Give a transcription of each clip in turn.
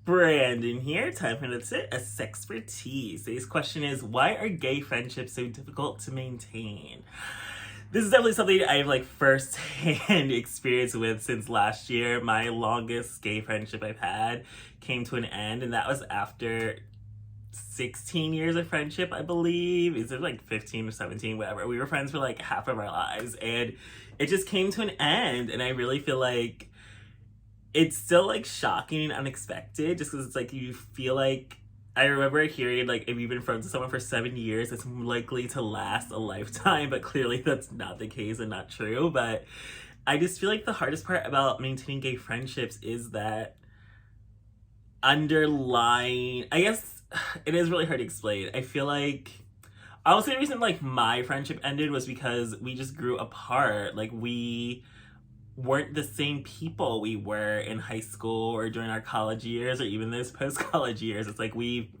Brandon here, time for a SexxPerTease. Today's question is, why are gay friendships so difficult to maintain? This is definitely something I've first-hand experience with since last year. My longest gay friendship I've had came to an end, and that was after 16 years of friendship, I believe. Is it 15 or 17, whatever. We were friends for half of our lives, and it just came to an end, and I really feel like it's still shocking and unexpected, just because it's you feel I remember hearing if you've been friends with someone for 7 years, it's likely to last a lifetime, but clearly that's not the case and not true. But I just feel the hardest part about maintaining gay friendships is that underlying, I guess it is really hard to explain. I feel I would say the reason my friendship ended was because we just grew apart. We weren't the same people we were in high school or during our college years or even those post-college years. It's we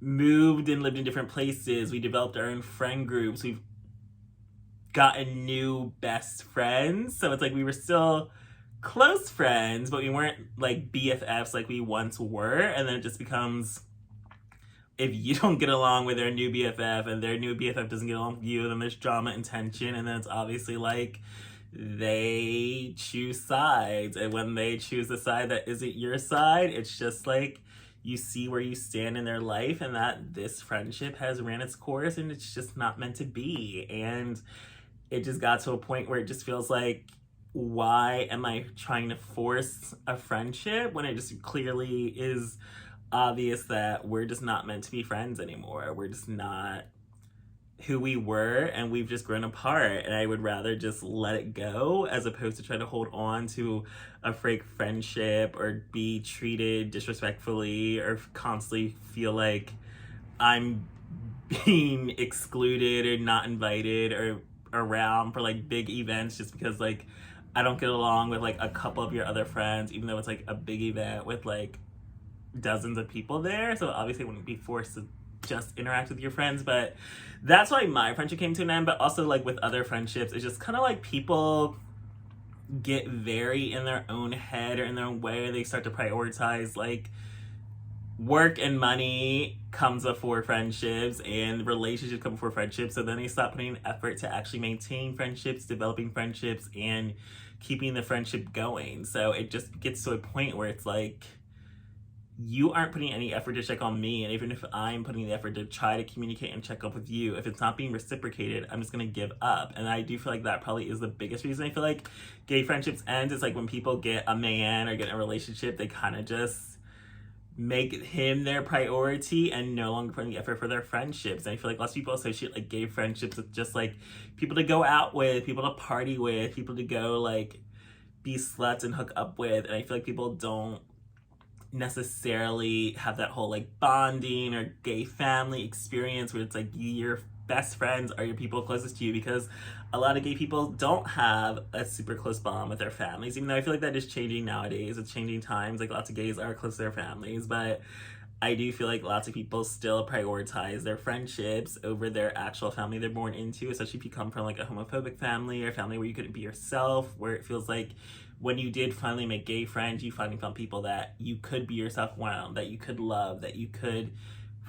moved and lived in different places. We developed our own friend groups. We've gotten new best friends. So it's we were still close friends, but we weren't BFFs like we once were. And then it just becomes, if you don't get along with their new BFF and their new BFF doesn't get along with you, then there's drama and tension. And then it's obviously they choose sides, and when they choose the side that isn't your side, it's just you see where you stand in their life, and that this friendship has ran its course and it's just not meant to be. And it just got to a point where it just feels why am I trying to force a friendship when it just clearly is obvious that we're just not meant to be friends anymore. We're just not who we were, and we've just grown apart, and I would rather just let it go as opposed to try to hold on to a fake friendship or be treated disrespectfully or constantly feel I'm being excluded or not invited or around for big events just because I don't get along with a couple of your other friends, even though it's a big event with dozens of people there. So obviously I wouldn't be forced to just interact with your friends. But that's why my friendship came to an end. But also with other friendships, it's just kind of people get very in their own head or in their own way. They start to prioritize work and money comes before friendships, and relationships come before friendships. So then they stop putting effort to actually maintain friendships, developing friendships, and keeping the friendship going. So it just gets to a point where it's you aren't putting any effort to check on me, and even if I'm putting the effort to try to communicate and check up with you, if it's not being reciprocated, I'm just gonna give up. And I do feel that probably is the biggest reason I feel gay friendships end. Is when people get a man or get in a relationship, they kind of just make him their priority and no longer putting the effort for their friendships. And I feel lots of people associate gay friendships with just people to go out with, people to party with, people to go be sluts and hook up with. And I feel people don't necessarily have that whole bonding or gay family experience where it's your best friends are your people closest to you, because a lot of gay people don't have a super close bond with their families, even though I feel that is changing nowadays. It's changing times. Lots of gays are close to their families, but I do feel lots of people still prioritize their friendships over their actual family they're born into, especially if you come from a homophobic family or a family where you couldn't be yourself, where it feels when you did finally make gay friends, you finally found people that you could be yourself around, that you could love, that you could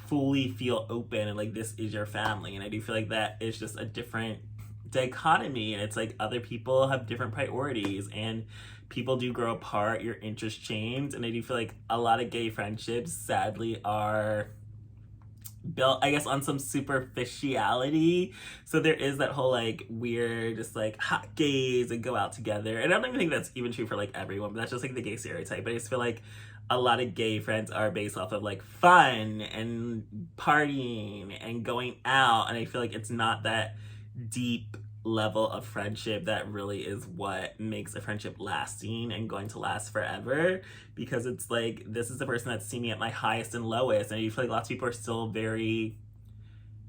fully feel open, and this is your family. And I do feel that is just a different dichotomy, and it's other people have different priorities, and people do grow apart, your interests change. And I do feel a lot of gay friendships sadly are built, I guess, on some superficiality. So there is that whole weird just hot gays and go out together, and I don't even think that's even true for everyone, but that's just the gay stereotype. But I just feel a lot of gay friends are based off of fun and partying and going out, and I feel it's not that deep level of friendship that really is what makes a friendship lasting and going to last forever. Because it's this is the person that's seen me at my highest and lowest, and I feel lots of people are still very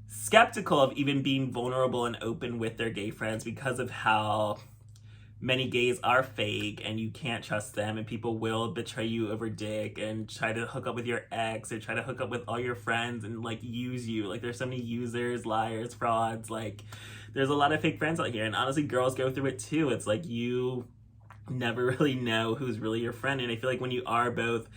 skeptical of even being vulnerable and open with their gay friends because of how many gays are fake and you can't trust them, and people will betray you over dick and try to hook up with your ex or try to hook up with all your friends and use you. There's so many users, liars, frauds. There's a lot of fake friends out here, and honestly girls go through it too. It's you never really know who's really your friend. And I feel when you are both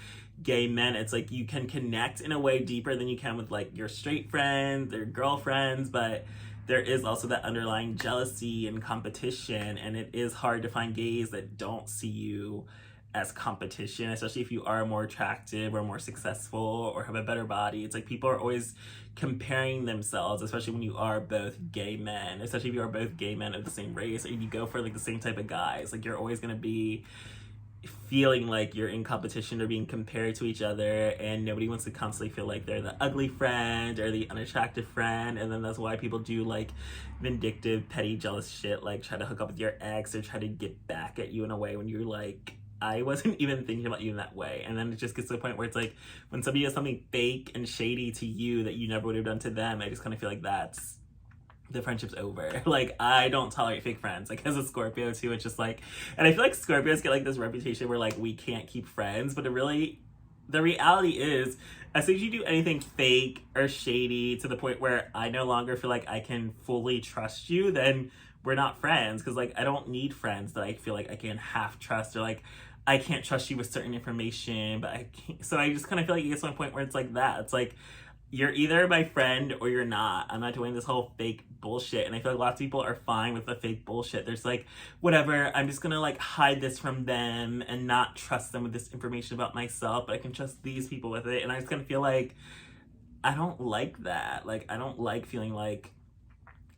gay men, it's like you can connect in a way deeper than you can with like your straight friends or girlfriends, but there is also that underlying jealousy and competition, and it is hard to find gays that don't see you as competition, especially if you are more attractive or more successful or have a better body. It's like people are always comparing themselves, especially when you are both gay men, especially if you are both gay men of the same race, or you go for like the same type of guys. Like you're always going to be feeling like you're in competition or being compared to each other, and nobody wants to constantly feel like they're the ugly friend or the unattractive friend. And then that's why people do like vindictive, petty, jealous shit, like try to hook up with your ex or try to get back at you in a way when you're like, I wasn't even thinking about you in that way. And then it just gets to the point where it's like when somebody does something fake and shady to you that you never would have done to them, I just kind of feel like that's the friendship's over. Like, I don't tolerate fake friends. Like, as a Scorpio too, it's just like, and I feel like Scorpios get like this reputation where like we can't keep friends, but the reality is, as soon as you do anything fake or shady to the point where I no longer feel like I can fully trust you, then we're not friends. Because like I don't need friends that I feel like I can half trust, or like I can't trust you with certain information, but I can't. So I just kind of feel like it gets to a point where it's like that. It's like, you're either my friend or you're not. I'm not doing this whole fake bullshit. And I feel like lots of people are fine with the fake bullshit. There's like, whatever, I'm just gonna like hide this from them and not trust them with this information about myself, but I can trust these people with it. And I just kind of feel like I don't like that. Like, I don't like feeling like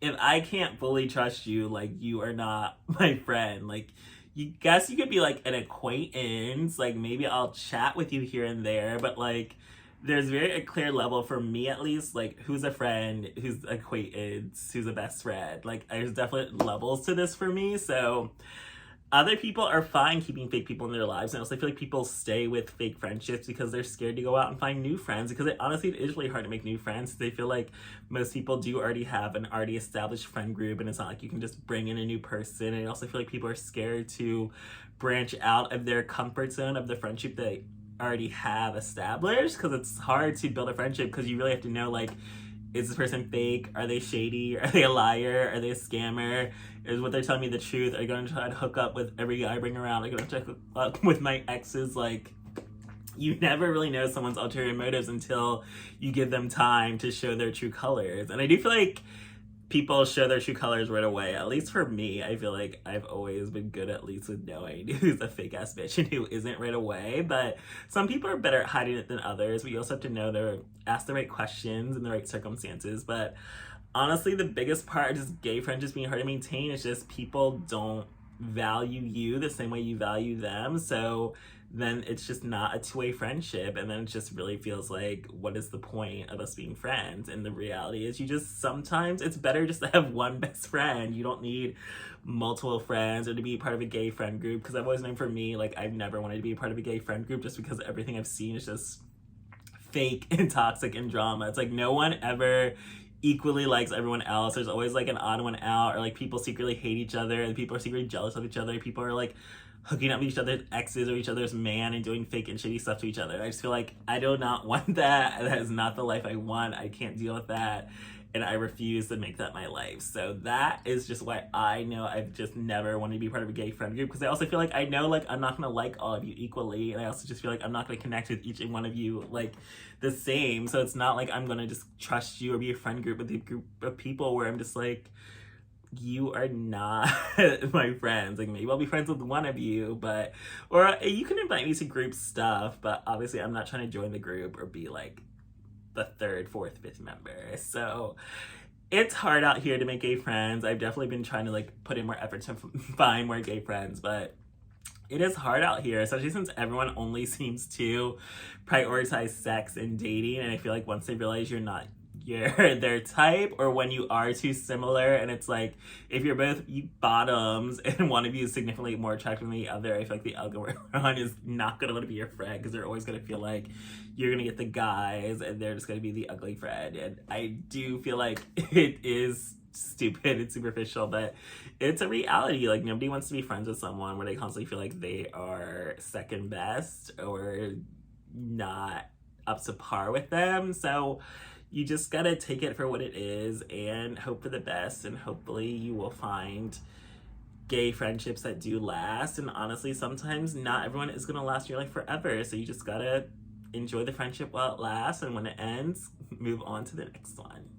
if I can't fully trust you, like you are not my friend. Like, you guess you could be like an acquaintance. Like maybe I'll chat with you here and there, but like there's a clear level for me at least, like who's a friend, who's acquaintance, who's a best friend. Like there's definitely levels to this for me. So other people are fine keeping fake people in their lives. And I also feel like people stay with fake friendships because they're scared to go out and find new friends. Because it is really hard to make new friends. They feel like most people do already have an already established friend group, and it's not like you can just bring in a new person. And I also feel like people are scared to branch out of their comfort zone of the friendship they already have established, because it's hard to build a friendship because you really have to know, like, is this person fake? Are they shady? Are they a liar? Are they a scammer? Is what they're telling me the truth? Are you going to try to hook up with every guy I bring around? Are you going to try to hook up with my exes? Like, you never really know someone's ulterior motives until you give them time to show their true colors. And I do feel like people show their true colors right away. At least for me, I feel like I've always been good at least with knowing who's a fake ass bitch and who isn't right away. But some people are better at hiding it than others. But you also have to know to ask the right questions in the right circumstances. But honestly, the biggest part of just gay friendships being hard to maintain is just people don't value you the same way you value them. So then it's just not a two-way friendship, and then it just really feels like, what is the point of us being friends? And the reality is, you just, sometimes it's better just to have one best friend. You don't need multiple friends or to be part of a gay friend group, because I've always known, for me, like, I've never wanted to be a part of a gay friend group just because everything I've seen is just fake and toxic and drama. It's like no one ever equally likes everyone else. There's always like an odd one out, or like people secretly hate each other, and people are secretly jealous of each other. People are like hooking up with each other's exes or each other's man and doing fake and shitty stuff to each other. I just feel like I do not want that. That is not the life I want. I can't deal with that, and I refuse to make that my life. So that is just why I know I've just never wanted to be part of a gay friend group, because I also feel like I know, like, I'm not gonna like all of you equally, and I also just feel like I'm not gonna connect with each and one of you like the same. So it's not like I'm gonna just trust you or be a friend group with a group of people where I'm just like, you are not my friends. Like, maybe I'll be friends with one of you, but, or you can invite me to group stuff, but obviously I'm not trying to join the group or be like the third, fourth, fifth member. So it's hard out here to make gay friends. I've definitely been trying to like put in more effort to find more gay friends, but it is hard out here, especially since everyone only seems to prioritize sex and dating. And I feel like once they realize you're not their type, or when you are too similar, and it's like, if you're both bottoms and one of you is significantly more attractive than the other, I feel like the algorithm is not going to want to be your friend, because they're always going to feel like you're going to get the guys and they're just going to be the ugly friend. And I do feel like it is stupid and superficial, but it's a reality. Like, nobody wants to be friends with someone where they constantly feel like they are second best or not up to par with them. So you just gotta take it for what it is and hope for the best, and hopefully you will find gay friendships that do last. And honestly, sometimes not everyone is gonna last in your life forever, so you just gotta enjoy the friendship while it lasts, and when it ends, move on to the next one.